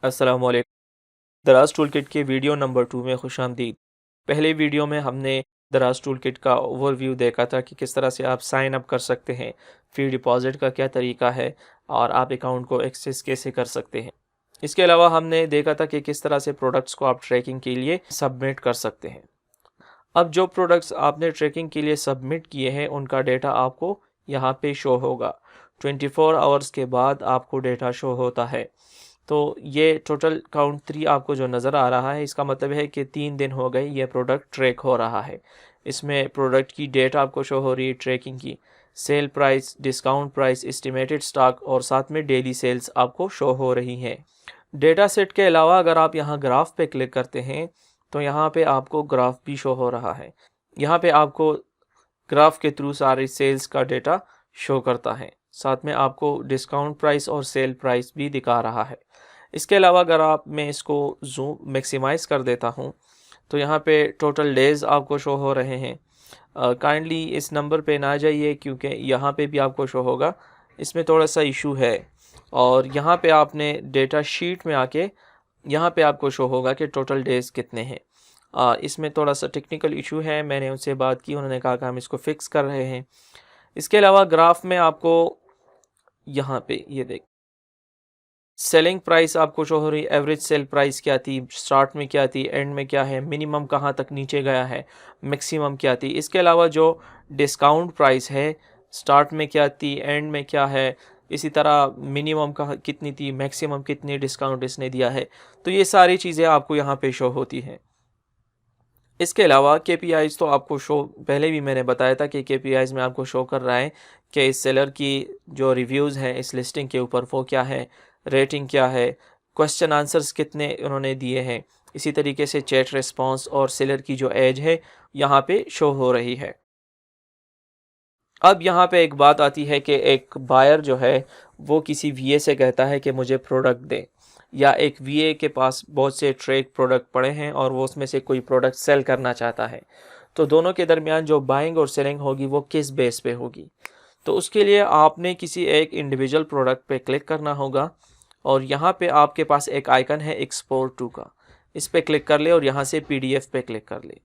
अस्सलामुअलैकुम। दराज tool kit के वीडियो नंबर 2 में खुशामदीद। पहले वीडियो में हमने दराज टूल किट का ओवरव्यू देखा था कि किस तरह से आप साइन अप कर सकते हैं, फ़ी डिपॉज़िट का क्या तरीका है और आप अकाउंट को एक्सेस कैसे कर सकते हैं। इसके अलावा हमने देखा था कि किस तरह से प्रोडक्ट्स को आप ट्रैकिंग के लिए सबमिट कर सकते हैं। अब जो प्रोडक्ट्स आपने ट्रैकिंग के लिए सबमिट किए हैं उनका डेटा आपको यहाँ पे शो होगा। 24 आवर्स के बाद आपको डेटा शो होता है। तो ये टोटल काउंट 3 आपको जो नज़र आ रहा है, इसका मतलब है कि 3 दिन हो गए ये प्रोडक्ट ट्रैक हो रहा है। इसमें प्रोडक्ट की डेट आपको शो हो रही है, ट्रैकिंग की, sale price, discount price, estimated stock और साथ में डेली सेल्स आपको शो हो रही हैं। डेटा सेट के अलावा अगर आप यहाँ ग्राफ पे क्लिक करते हैं तो यहाँ पे आपको ग्राफ भी शो हो रहा है। यहाँ पे आपको ग्राफ के थ्रू सारे सेल्स का डेटा शो करता है, साथ में आपको डिस्काउंट प्राइस और सेल प्राइस भी दिखा रहा है। इसके अलावा अगर मैं इसको जूम मैक्सिमाइज़ कर देता हूँ तो यहाँ पे टोटल डेज़ आपको शो हो रहे हैं। काइंडली इस नंबर पे ना जाइए क्योंकि यहाँ पे भी आपको शो होगा, इसमें थोड़ा सा इशू है। और यहाँ पे आपने डेटा शीट में आके यहाँ पे आपको शो होगा कि टोटल डेज़ कितने हैं। इसमें थोड़ा सा टेक्निकल इशू है, मैंने उनसे बात की, उन्होंने कहा कि हम इसको फिक्स कर रहे हैं। इसके अलावा ग्राफ में आपको यहाँ पे ये देख सेलिंग प्राइस आपको शो हो रही है, एवरेज सेल प्राइस क्या थी, स्टार्ट में क्या थी, एंड में क्या है, मिनिमम कहाँ तक नीचे गया है, मैक्सिमम क्या थी। इसके अलावा जो डिस्काउंट प्राइस है, स्टार्ट में क्या थी, एंड में क्या है, इसी तरह मिनिमम कहाँ कितनी थी, मैक्सिमम कितनी डिस्काउंट इसने दिया है। तो ये सारी चीज़ें आपको यहाँ पे शो होती हैं। इसके अलावा KPIs तो आपको शो, पहले भी मैंने बताया था कि KPIs में आपको शो कर रहा है कि इस सेलर की जो रिव्यूज़ हैं इस लिस्टिंग के ऊपर वो क्या है, रेटिंग क्या है, क्वेश्चन आंसर्स कितने उन्होंने दिए हैं, इसी तरीके से चैट रिस्पांस और सेलर की जो एज है यहाँ पे शो हो रही है। अब यहाँ पे एक बात आती है कि एक बायर जो है वो किसी VA से कहता है कि मुझे प्रोडक्ट दे, या एक VA के पास बहुत से ट्रेक प्रोडक्ट पड़े हैं और वो उसमें से कोई प्रोडक्ट सेल करना चाहता है। तो दोनों के दरमियान जो बाइंग और सेलिंग होगी वो किस बेस पे होगी। तो उसके लिए आपने किसी एक इंडिविजुअल प्रोडक्ट पे क्लिक करना होगा और यहाँ पे आपके पास एक आइकन है एक्सपोर्ट टू का, इस पे क्लिक कर ले और यहाँ से PDF पे क्लिक कर ले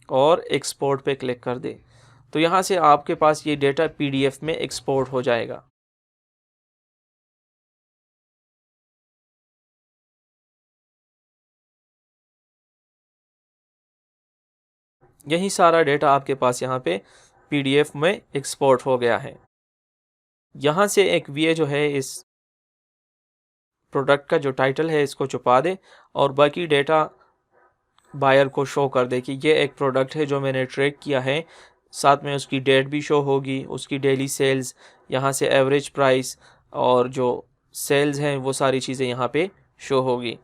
और एक्सपोर्ट पे क्लिक कर दे। तो यहाँ से आपके पास ये डेटा PDF में एक्सपोर्ट हो जाएगा। यही सारा डेटा आपके पास यहाँ पे PDF में एक्सपोर्ट हो गया है। यहाँ से एक VA जो है इस प्रोडक्ट का जो टाइटल है इसको छुपा दे और बाकी डेटा बायर को शो कर दे कि ये एक प्रोडक्ट है जो मैंने ट्रैक किया है, साथ में उसकी डेट भी शो होगी, उसकी डेली सेल्स, यहाँ से एवरेज प्राइस और जो सेल्स हैं वो सारी चीज़ें यहाँ पे शो होगी।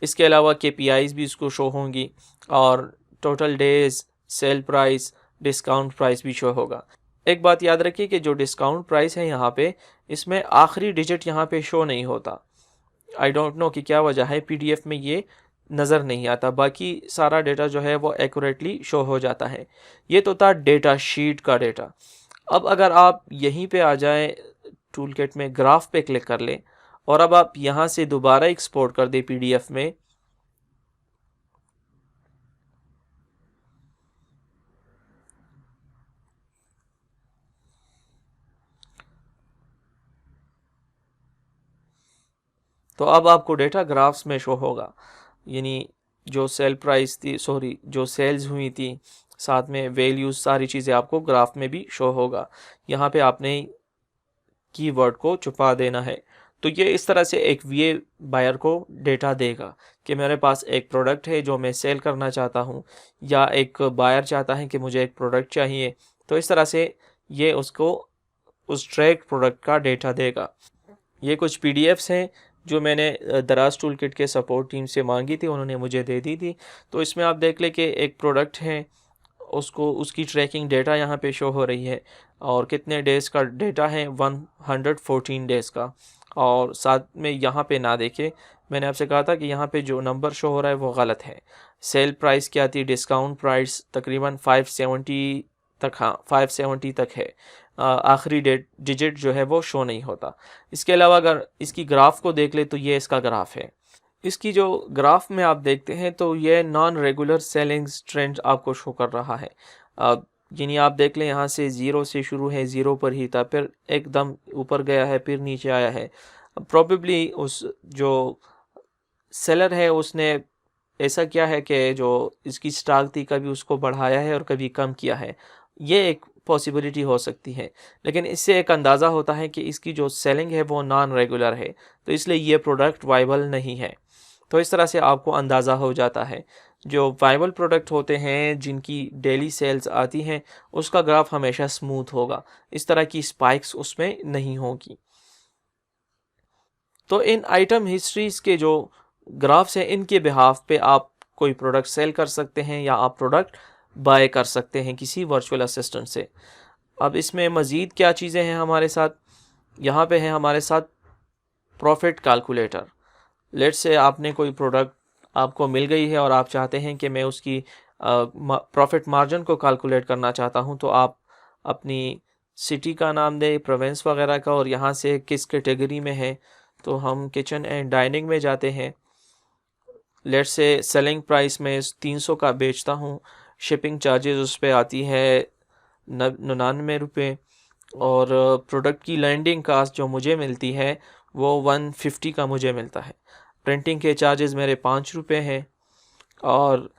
इसके अलावा KPIs भी इसको शो होंगी और total days, sale price, discount price भी शो होगा। एक बात याद रखिए कि जो डिस्काउंट प्राइस है यहाँ पे, इसमें आखिरी डिजिट यहाँ पे शो नहीं होता। आई डोंट नो कि क्या वजह है, PDF में ये नज़र नहीं आता, बाकी सारा डेटा जो है वो एक्यूरेटली शो हो जाता है। ये तो था डेटा शीट का डेटा। अब अगर आप यहीं पे आ जाएं, टूल किट में ग्राफ पे क्लिक कर लें और अब आप यहाँ से दोबारा एक्सपोर्ट कर दें PDF में, तो अब आपको डेटा ग्राफ्स में शो होगा। यानी जो सेल प्राइस थी, सॉरी जो सेल्स हुई थी, साथ में वैल्यूज, सारी चीज़ें आपको ग्राफ में भी शो होगा। यहाँ पे आपने कीवर्ड को छुपा देना है। तो ये इस तरह से एक VA बायर को डेटा देगा कि मेरे पास एक प्रोडक्ट है जो मैं सेल करना चाहता हूँ, या एक बायर चाहता है कि मुझे एक प्रोडक्ट चाहिए। तो इस तरह से ये उसको उस ट्रैक प्रोडक्ट का डेटा देगा। ये कुछ PDFs हैं जो मैंने दराज टूल किट के सपोर्ट टीम से मांगी थी, उन्होंने मुझे दे दी थी। तो इसमें आप देख लें कि एक प्रोडक्ट है, उसको उसकी ट्रैकिंग डेटा यहाँ पे शो हो रही है और कितने डेज़ का डेटा है, 114 डेज़ का। और साथ में यहाँ पे ना देखे, मैंने आपसे कहा था कि यहाँ पे जो नंबर शो हो रहा है वो गलत है। सेल प्राइस क्या थी, डिस्काउंट प्राइस तकरीबन 570 तक, हाँ 570 तक है। आखिरी डिजिट जो है वो शो नहीं होता। इसके अलावा अगर इसकी ग्राफ को देख ले तो ये इसका ग्राफ है। इसकी जो ग्राफ में आप देखते हैं तो ये नॉन रेगुलर सेलिंग ट्रेंड आपको शो कर रहा है। यानी आप देख लें, यहाँ से ज़ीरो से शुरू है, ज़ीरो पर ही था, फिर एकदम ऊपर गया है, फिर नीचे आया है। प्रॉबेबली उस जो सेलर है उसने ऐसा किया है कि जो इसकी स्टॉक थी कभी उसको बढ़ाया है और कभी कम किया है। ये एक पॉसिबिलिटी हो सकती है, लेकिन इससे एक अंदाज़ा होता है कि इसकी जो सेलिंग है वो नॉन रेगुलर है, तो इसलिए ये प्रोडक्ट वाइबल नहीं है। तो इस तरह से आपको अंदाज़ा हो जाता है। जो वाइबल प्रोडक्ट होते हैं जिनकी डेली सेल्स आती हैं उसका ग्राफ हमेशा स्मूथ होगा, इस तरह की स्पाइक्स उसमें नहीं होगी। तो इन आइटम हिस्ट्रीज के जो ग्राफ्स हैं इनके बिहाफ पे आप कोई प्रोडक्ट सेल कर सकते हैं या आप प्रोडक्ट बाय कर सकते हैं किसी वर्चुअल असिस्टेंट से। अब इसमें मज़ीद क्या चीज़ें हैं हमारे साथ, यहाँ पे है हमारे साथ प्रॉफिट कैलकुलेटर। लेट्स से आपने कोई प्रोडक्ट आपको मिल गई है और आप चाहते हैं कि मैं उसकी प्रॉफिट मार्जिन को कैलकुलेट करना चाहता हूँ, तो आप अपनी सिटी का नाम दें, प्रोविंस वगैरह का, और यहाँ से किस कैटेगरी में है। तो हम किचन एंड डाइनिंग में जाते हैं। लेट्स से सेलिंग प्राइस में 300 का बेचता हूँ, शिपिंग चार्जेस उस पर आती है 99 रुपये, और प्रोडक्ट की लैंडिंग कास्ट जो मुझे मिलती है वो 150 का मुझे मिलता है। प्रिंटिंग के चार्जेस मेरे 5 रुपये हैं और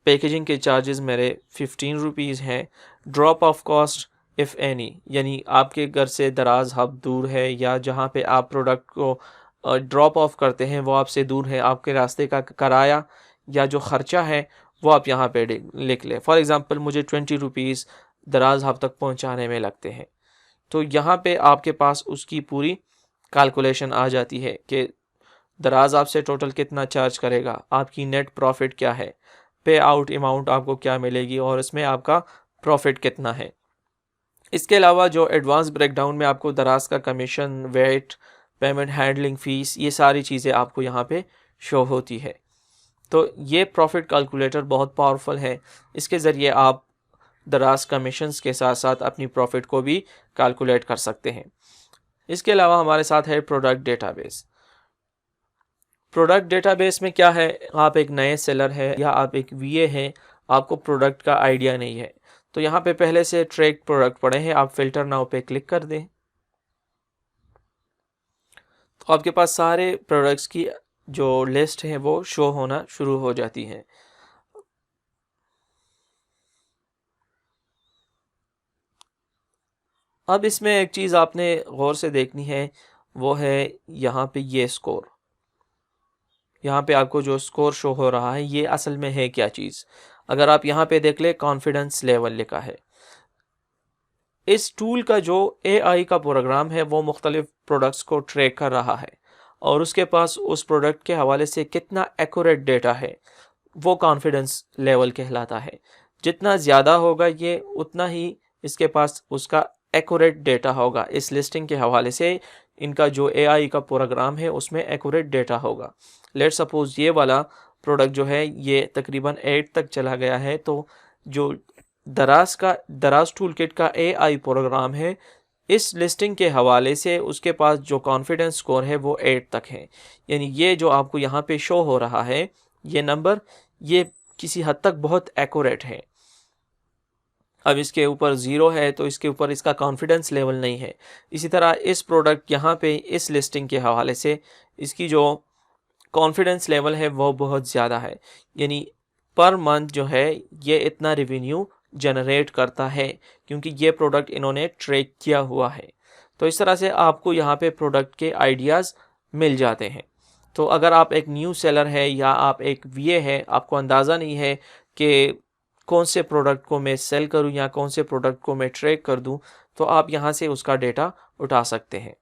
पैकेजिंग के चार्जेस मेरे 15 रुपीज़ हैं। Drop of cost if any, यानी आपके घर से दराज हब दूर है या जहाँ पे आप प्रोडक्ट को ड्रॉप ऑफ करते हैं वो आपसे दूर है, आपके रास्ते का किराया या जो ख़र्चा है वो आप यहाँ पे लिख लें। फॉर एग्ज़ाम्पल मुझे 20 रुपीज़ दराज हब तक पहुँचाने में लगते हैं, तो यहाँ पे आपके पास उसकी पूरी कैलकुलेशन आ जाती है कि दराज आपसे टोटल कितना चार्ज करेगा, आपकी नेट प्रॉफिट क्या है, पे आउट अमाउंट आपको क्या मिलेगी और इसमें आपका प्रॉफिट कितना है। इसके अलावा जो एडवांस ब्रेकडाउन में आपको दराज का commission, weight, payment handling fees, ये सारी चीज़ें आपको यहाँ पे शो होती है। तो ये प्रॉफिट कैलकुलेटर बहुत पावरफुल है। इसके ज़रिए आप दराज कमीशंस के साथ साथ अपनी प्रॉफिट को भी कैलकुलेट कर सकते हैं। इसके अलावा हमारे साथ है प्रोडक्ट डेटाबेस। प्रोडक्ट डेटाबेस में क्या है, आप एक नए सेलर है या आप एक वीए हैं, आपको प्रोडक्ट का आइडिया नहीं है, तो यहाँ पे पहले से ट्रैक प्रोडक्ट पड़े हैं, आप फिल्टर नाउ पे क्लिक कर दें तो आपके पास सारे प्रोडक्ट्स की जो लिस्ट है वो शो होना शुरू हो जाती है। अब इसमें एक चीज़ आपने गौर से देखनी है, वो है यहाँ पे ये स्कोर। यहाँ पे आपको जो स्कोर शो हो रहा है ये असल में है क्या चीज़। अगर आप यहाँ पे देख ले, कॉन्फिडेंस लेवल लिखा है। इस टूल का जो एआई का प्रोग्राम है वो मुख्तलिफ प्रोडक्ट्स को ट्रैक कर रहा है और उसके पास उस प्रोडक्ट के हवाले से कितना एक्यूरेट डेटा है वो कॉन्फिडेंस लेवल कहलाता है। जितना ज़्यादा होगा ये, उतना ही इसके पास उसका एक्यूरेट डेटा होगा। इस लिस्टिंग के हवाले से इनका जो एआई का प्रोग्राम है उसमें एक्यूरेट डेटा होगा। लेट सपोज ये वाला प्रोडक्ट जो है ये तकरीबन 8 तक चला गया है, तो जो दराज टूल किट का एआई प्रोग्राम है, इस लिस्टिंग के हवाले से उसके पास जो कॉन्फिडेंस स्कोर है वो 8 तक है। यानी ये जो आपको यहाँ पे शो हो रहा है ये नंबर, ये किसी हद तक बहुत एक्यूरेट है। अब इसके ऊपर 0 है तो इसके ऊपर इसका कॉन्फिडेंस लेवल नहीं है। इसी तरह इस प्रोडक्ट यहाँ पे इस लिस्टिंग के हवाले से इसकी जो कॉन्फिडेंस लेवल है वो बहुत ज़्यादा है, यानी पर मंथ जो है ये इतना रेवेन्यू जनरेट करता है क्योंकि ये प्रोडक्ट इन्होंने ट्रैक किया हुआ है। तो इस तरह से आपको यहाँ पे प्रोडक्ट के आइडियाज़ मिल जाते हैं। तो अगर आप एक न्यू सेलर है या आप एक वीए है, आपको अंदाज़ा नहीं है कि कौन से प्रोडक्ट को मैं सेल करूं या कौन से प्रोडक्ट को मैं ट्रैक कर दूं, तो आप यहाँ से उसका डेटा उठा सकते हैं।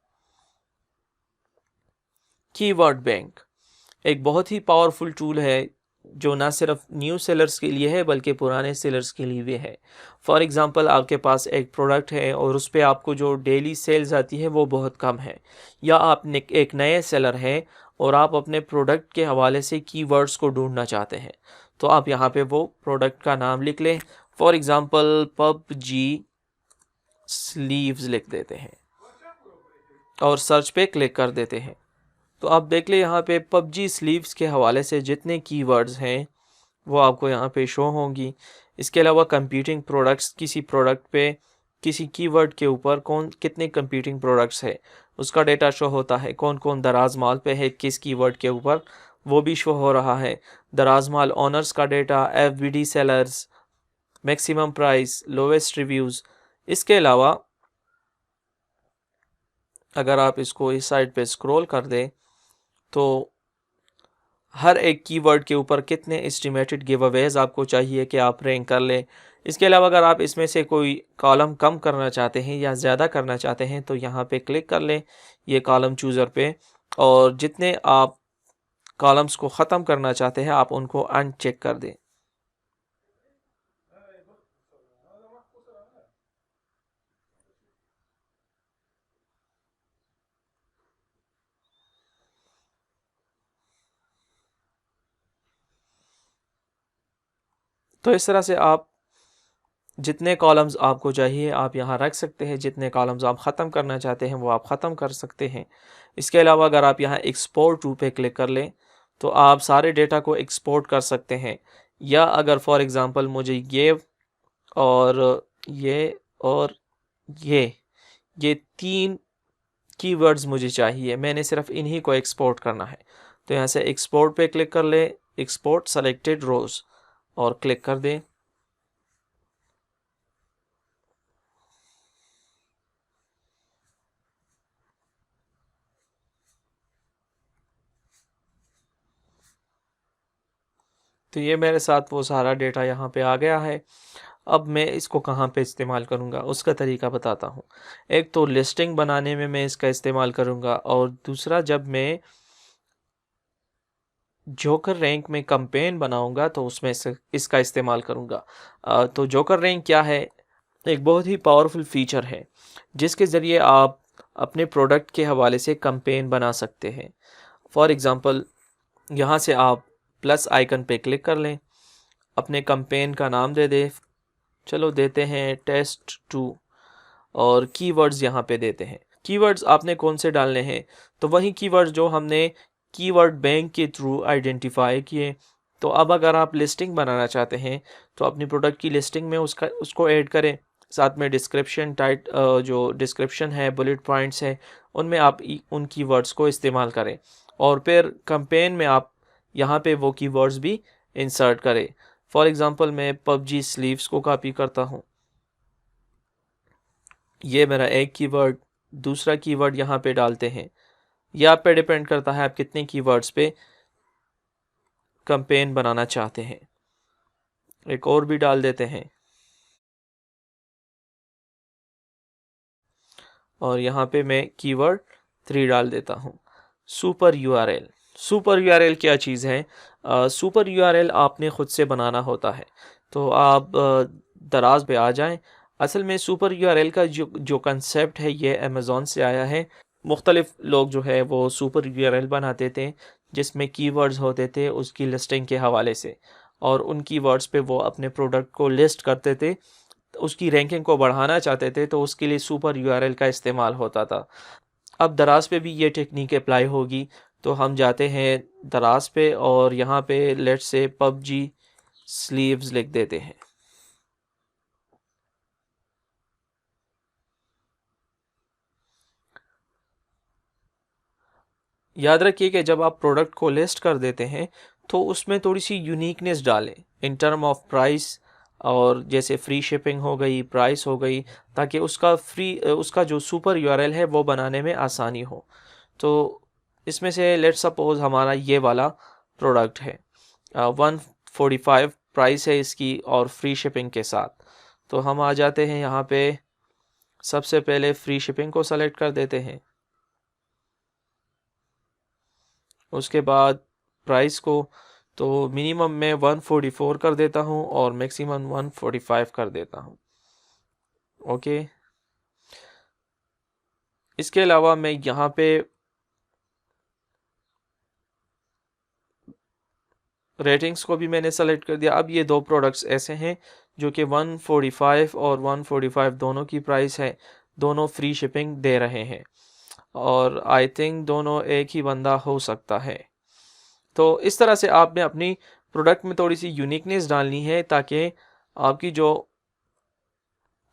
कीवर्ड बैंक एक बहुत ही पावरफुल टूल है जो ना सिर्फ न्यू सेलर्स के लिए है बल्कि पुराने सेलर्स के लिए भी है। फॉर एग्ज़ाम्पल आपके पास एक प्रोडक्ट है और उस पर आपको जो डेली सेल्स आती है वो बहुत कम है, या आप एक नए सेलर हैं और आप अपने प्रोडक्ट के हवाले से कीवर्ड्स को ढूंढना चाहते हैं, तो आप यहाँ पे वो प्रोडक्ट का नाम लिख लें। फॉर एग्ज़ाम्पल PUBG स्लीव्स लिख देते हैं और सर्च पे क्लिक कर देते हैं। तो आप देख ले यहाँ पे पबजी स्लीव्स के हवाले से जितने कीवर्ड्स हैं वो आपको यहाँ पे शो होंगी। इसके अलावा कंप्यूटिंग प्रोडक्ट्स, किसी प्रोडक्ट पे किसी कीवर्ड के ऊपर कौन कितने कंप्यूटिंग प्रोडक्ट्स है उसका डेटा शो होता है, कौन कौन दराज माल पे है किस कीवर्ड के ऊपर वो भी शो हो रहा है। दराज माल ऑनर्स का data, FBD sellers, maximum price, lowest reviews. इसके अलावा अगर आप इसको इस साइड पे स्क्रॉल कर दें तो हर एक कीवर्ड के ऊपर कितने एस्टिमेटेड गिव अवेज आपको चाहिए कि आप रैंक कर लें। इसके अलावा अगर आप इसमें से कोई कॉलम कम करना चाहते हैं या ज़्यादा करना चाहते हैं तो यहाँ पे क्लिक कर लें ये कॉलम चूज़र पे, और जितने आप कॉलम्स को ख़त्म करना चाहते हैं आप उनको अनचेक कर दें। तो इस तरह से आप जितने कॉलम्स आपको चाहिए आप यहाँ रख सकते हैं, जितने कॉलम्स आप ख़त्म करना चाहते हैं वो आप ख़त्म कर सकते हैं। इसके अलावा अगर आप यहाँ एक्सपोर्ट टू पे क्लिक कर लें तो आप सारे डेटा को एक्सपोर्ट कर सकते हैं। या अगर फॉर एग्ज़ाम्पल मुझे और ये और ये 3 कीवर्ड्स मुझे चाहिए, मैंने सिर्फ इन्हीं को एक्सपोर्ट करना है, तो यहाँ से एक्सपोर्ट पे क्लिक कर लें, एक्सपोर्ट सेलेक्टेड रोज़ और क्लिक कर दें। तो ये मेरे साथ वो सारा डेटा यहाँ पे आ गया है। अब मैं इसको कहाँ पे इस्तेमाल करूँगा उसका तरीका बताता हूँ। एक तो लिस्टिंग बनाने में मैं इसका इस्तेमाल करूँगा, और दूसरा जब मैं जोकर रैंक में कैंपेन बनाऊँगा तो उसमें इसका इस्तेमाल करूँगा। तो जोकर रैंक क्या है? एक बहुत ही पावरफुल फीचर है जिसके ज़रिए आप अपने प्रोडक्ट के हवाले से कैंपेन बना सकते हैं। फॉर एग्ज़ाम्पल यहाँ से आप प्लस आइकन पे क्लिक कर लें, अपने कैंपेन का नाम दे दें, चलो देते हैं टेस्ट 2, और कीवर्ड्स यहाँ पे देते हैं। कीवर्ड्स आपने कौन से डालने हैं? तो वही कीवर्ड्स जो हमने कीवर्ड बैंक के थ्रू आइडेंटिफाई किए। तो अब अगर आप लिस्टिंग बनाना चाहते हैं तो अपनी प्रोडक्ट की लिस्टिंग में उसको ऐड करें, साथ में डिस्क्रिप्शन जो डिस्क्रिप्शन है, बुलेट पॉइंट्स हैं, उनमें आप उन कीवर्ड्स को इस्तेमाल करें, और फिर कैंपेन में आप यहाँ पे वो कीवर्ड्स भी इंसर्ट करें। फॉर एग्ज़ाम्पल मैं पबजी स्लीव्स को कॉपी करता हूँ, ये मेरा एक कीवर्ड, दूसरा कीवर्ड यहाँ पे डालते हैं। यह आप पे डिपेंड करता है आप कितने कीवर्ड्स पे कैंपेन बनाना चाहते हैं। एक और भी डाल देते हैं, और यहाँ पे मैं कीवर्ड 3 डाल देता हूँ, सुपर यूआरएल। सुपर यूआरएल क्या चीज़ है? सुपर यूआरएल आपने ख़ुद से बनाना होता है। तो आप दराज पे आ जाएं। असल में सुपर यूआरएल का जो कंसेप्ट है ये अमेज़ॉन से आया है। मुख्तलिफ़ लोग जो है वो सुपर यूआरएल बनाते थे जिसमें कीवर्ड्स होते थे उसकी लिस्टिंग के हवाले से, और उन कीवर्ड्स पे वो अपने प्रोडक्ट को लिस्ट करते थे। उसकी रैंकिंग को बढ़ाना चाहते थे तो उसके लिए सुपर यूआरएल का इस्तेमाल होता था। अब दराज पे भी ये टेक्निक अप्लाई होगी। तो हम जाते हैं दराज पे और यहाँ पे लेट्स से पबजी स्लीव्स लिख देते हैं। याद रखिए कि जब आप प्रोडक्ट को लिस्ट कर देते हैं तो उसमें थोड़ी सी यूनिकनेस डालें इन टर्म ऑफ प्राइस, और जैसे फ्री शिपिंग हो गई, प्राइस हो गई, ताकि उसका जो सुपर यूआरएल है वो बनाने में आसानी हो। तो इसमें से लेट्स सपोज हमारा ये वाला प्रोडक्ट है, 145 प्राइस है इसकी और फ्री शिपिंग के साथ। तो हम आ जाते हैं यहाँ पे, सबसे पहले फ्री शिपिंग को सेलेक्ट कर देते हैं, उसके बाद प्राइस को तो मिनिमम मैं 144 कर देता हूँ और मैक्सिमम 145 कर देता हूँ। ओके, इसके अलावा मैं यहाँ पे रेटिंग्स को भी मैंने सेलेक्ट कर दिया। अब ये दो प्रोडक्ट्स ऐसे हैं जो कि 145 और 145 दोनों की प्राइस है, दोनों फ्री शिपिंग दे रहे हैं। और आई थिंक दोनों एक ही बंदा हो सकता है। तो इस तरह से आपने अपनी प्रोडक्ट में थोड़ी सी यूनिकनेस डालनी है ताकि आपकी जो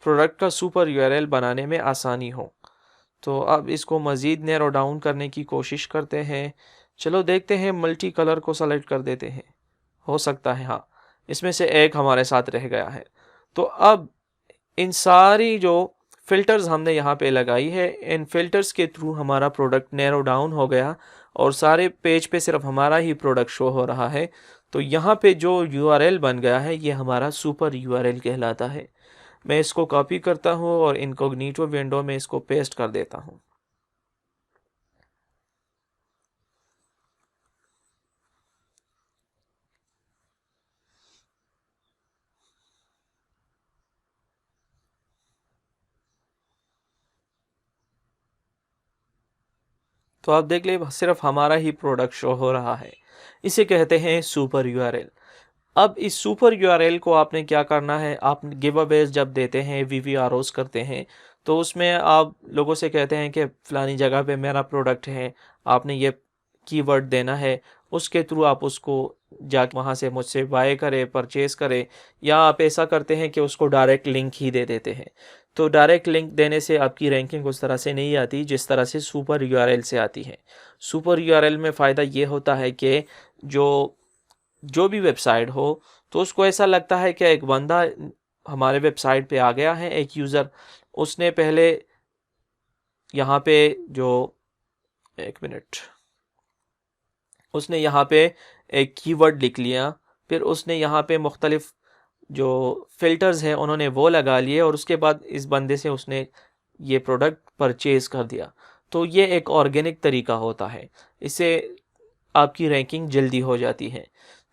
प्रोडक्ट का सुपर यूआरएल बनाने में आसानी हो। तो अब इसको मज़ीद नैरो डाउन करने की कोशिश करते हैं। चलो देखते हैं, मल्टी कलर को सेलेक्ट कर देते हैं। हो सकता है हाँ, इसमें से एक हमारे साथ रह गया है। तो अब इन सारी जो फिल्टर्स हमने यहाँ पे लगाई है, इन फिल्टर्स के थ्रू हमारा प्रोडक्ट नैरो डाउन हो गया और सारे पेज पे सिर्फ हमारा ही प्रोडक्ट शो हो रहा है। तो यहाँ पे जो यूआरएल बन गया है ये हमारा सुपर यूआरएल कहलाता है। मैं इसको कॉपी करता हूँ और इनकॉग्निटो विंडो में इसको पेस्ट कर देता हूँ। तो आप देख ले सिर्फ हमारा ही प्रोडक्ट शो हो रहा है। इसे कहते हैं सुपर यूआरएल। अब इस सुपर यूआरएल को आपने क्या करना है, आप गिव अवेज जब देते हैं, वीवीआरओस करते हैं, तो उसमें आप लोगों से कहते हैं कि फ़लानी जगह पे मेरा प्रोडक्ट है, आपने ये कीवर्ड देना है। उसके थ्रू आप उसको जाके वहाँ से मुझसे बाय करें, परचेज़ करें, या आप ऐसा करते हैं कि उसको डायरेक्ट लिंक ही दे देते हैं। तो डायरेक्ट लिंक देने से आपकी रैंकिंग उस तरह से नहीं आती जिस तरह से सुपर यूआरएल से आती है। सुपर यूआरएल में फ़ायदा ये होता है कि जो जो भी वेबसाइट हो तो उसको ऐसा लगता है कि एक बंदा हमारे वेबसाइट पे आ गया है, एक यूज़र, उसने पहले यहाँ पे जो एक मिनट उसने यहाँ पे एक कीवर्ड लिख लिया, फिर उसने यहाँ पे मुख्तलिफ जो फिल्टर्स हैं उन्होंने वो लगा लिए और उसके बाद इस बंदे से उसने ये प्रोडक्ट परचेज़ कर दिया। तो ये एक ऑर्गेनिक तरीका होता है, इससे आपकी रैंकिंग जल्दी हो जाती है।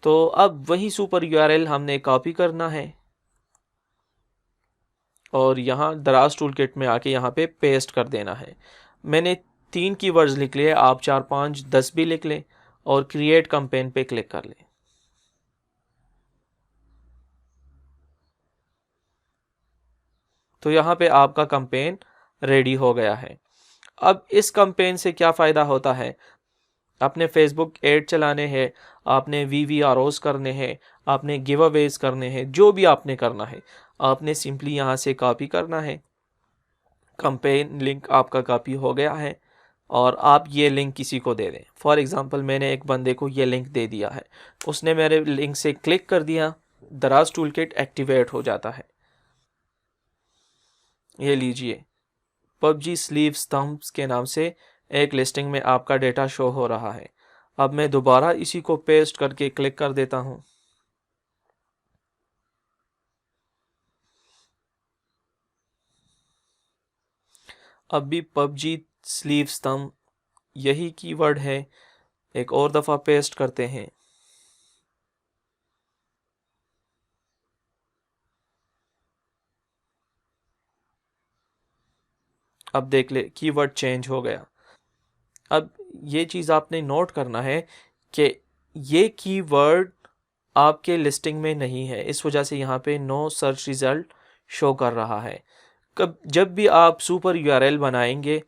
तो अब वही सुपर यूआरएल हमने कॉपी करना है और यहाँ दराज टूल किट में आके यहाँ पे पेस्ट कर देना है। मैंने 3 कीवर्ड्स लिख लिए, आप 4 5 10 भी लिख लें और क्रिएट कैंपेन पे क्लिक कर लें। तो यहाँ पे आपका कैंपेन रेडी हो गया है। अब इस कैंपेन से क्या फ़ायदा होता है, आपने फेसबुक एड चलाने हैं, आपने वीवीआरओस करने हैं, आपने गिव अवेज करने हैं, जो भी आपने करना है आपने सिंपली यहाँ से कॉपी करना है। कैंपेन लिंक आपका कॉपी हो गया है और आप ये लिंक किसी को दे दें। फॉर एग्ज़ाम्पल मैंने एक बंदे को ये लिंक दे दिया है, उसने मेरे लिंक से क्लिक कर दिया, दराज टूल किट एक्टिवेट हो जाता है। ये लीजिए, पबजी स्लीव स्तंप्स के नाम से एक लिस्टिंग में आपका डेटा शो हो रहा है। अब मैं दोबारा इसी को पेस्ट करके क्लिक कर देता हूँ। अब भी पबजी स्लीव स्तंप यही कीवर्ड है, एक और दफ़ा पेस्ट करते हैं। अब देख ले कीवर्ड चेंज हो गया। अब ये चीज़ आपने नोट करना है कि ये कीवर्ड आपके लिस्टिंग में नहीं है, इस वजह से यहाँ पे नो सर्च रिज़ल्ट शो कर रहा है। कब जब भी आप सुपर यूआरएल बनाएंगे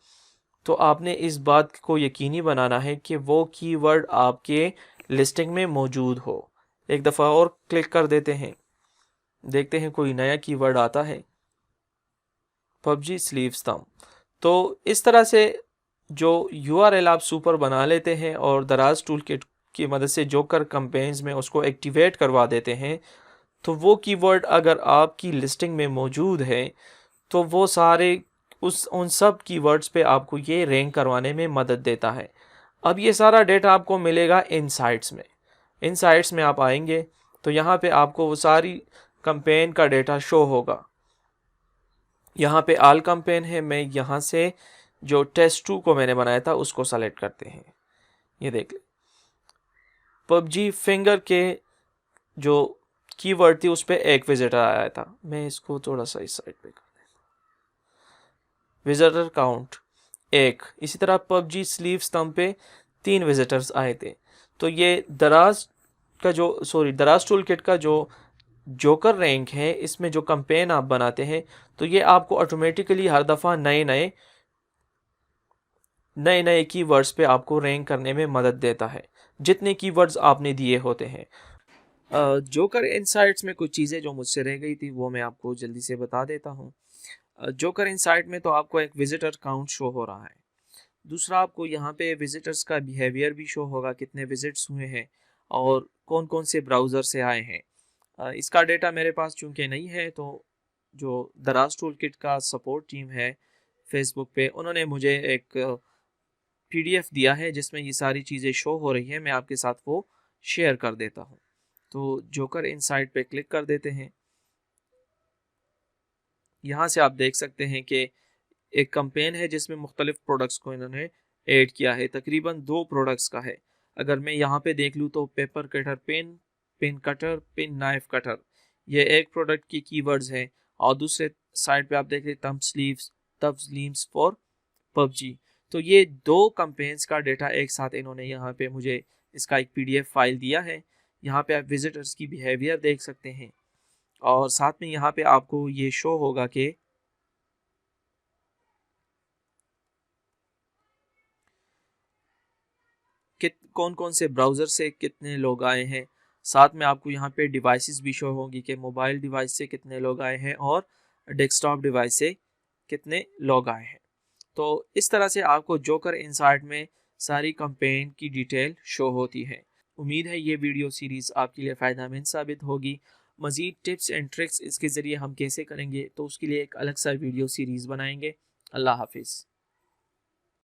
तो आपने इस बात को यकीनी बनाना है कि वो कीवर्ड आपके लिस्टिंग में मौजूद हो। एक दफ़ा और क्लिक कर देते हैं, देखते हैं कोई नया कीवर्ड आता है, पबजी स्लीव स्तंप। तो इस तरह से जो यूआरएल आप सुपर बना लेते हैं और दराज टूल किट की मदद से जोकर कैंपेन्स में उसको एक्टिवेट करवा देते हैं, तो वो कीवर्ड अगर आपकी लिस्टिंग में मौजूद है तो वो सारे उन सब कीवर्ड्स पे आपको ये रैंक करवाने में मदद देता है। अब ये सारा डेटा आपको मिलेगा इनसाइट्स में। इनसाइट्स में आप आएंगे तो यहाँ पे आपको वो सारी कैंपेन का डेटा शो होगा। यहाँ पे आल कैंपेन है, मैं यहाँ से जो टेस्ट 2 को मैंने बनाया था उसको सेलेक्ट करते हैं। ये देख ले, पबजी फिंगर के जो कीवर्ड थी उस पर एक विजिटर आया था। मैं इसको थोड़ा सा इस साइड पे कर, विजिटर काउंट 1। इसी तरह पबजी स्लीव स्तंभ पे 3 विजिटर्स आए थे। तो ये दराज टूल किट का जो जोकर रैंक है, इसमें जो कैंपेन आप बनाते हैं तो ये आपको ऑटोमेटिकली हर दफ़ा नए नए नए नए कीवर्ड्स पे आपको रैंक करने में मदद देता है, जितने कीवर्ड्स आपने दिए होते हैं। जोकर इनसाइट्स में कुछ चीज़ें जो मुझसे रह गई थी वो मैं आपको जल्दी से बता देता हूँ। जोकर इनसाइट में तो आपको एक विजिटर काउंट शो हो रहा है। दूसरा, आपको यहाँ पे विजिटर्स का बिहेवियर भी शो होगा, कितने विजिट्स हुए हैं और कौन कौन से ब्राउज़र से आए हैं। इसका डेटा मेरे पास चूंकि नहीं है, तो जो दराज टूल किट का सपोर्ट टीम है फेसबुक पे, उन्होंने मुझे एक पीडीएफ दिया है जिसमें ये सारी चीज़ें शो हो रही हैं। मैं आपके साथ वो शेयर कर देता हूँ। तो जोकर इनसाइट पे क्लिक कर देते हैं। यहाँ से आप देख सकते हैं कि एक कंपेन है जिसमें मुख्तलिफ प्रोडक्ट्स को इन्होंने ऐड किया है, तकरीबन 2 प्रोडक्ट्स का है। अगर मैं यहाँ पे देख लूँ तो paper cutter pen, pen cutter, pen knife cutter, ये एक प्रोडक्ट की कीवर्ड्स हैं। और दूसरे साइड पे आप देख रहे तब स्लीम्स फॉर पबजी। तो ये 2 कंपेन्स का डेटा एक साथ इन्होंने यहाँ पे मुझे इसका एक पीडीएफ फाइल दिया है। यहाँ पे आप विजिटर्स की बिहेवियर देख सकते हैं और साथ में यहाँ पे आपको ये शो होगा कि कौन कौन से ब्राउज़र से कितने लोग आए हैं। साथ में आपको यहाँ पे डिवाइसेस भी शो होंगी कि मोबाइल डिवाइस से कितने लोग आए हैं और डेस्कटॉप डिवाइस से कितने लोग आए हैं। तो इस तरह से आपको जोकर इनसाइट में सारी कंपेन की डिटेल शो होती है। उम्मीद है ये वीडियो सीरीज़ आपके लिए फ़ायदेमंद साबित होगी। मज़ीद टिप्स एंड ट्रिक्स इसके ज़रिए हम कैसे करेंगे, तो उसके लिए एक अलग सा वीडियो सीरीज़ बनाएंगे। अल्लाह हाफिज़।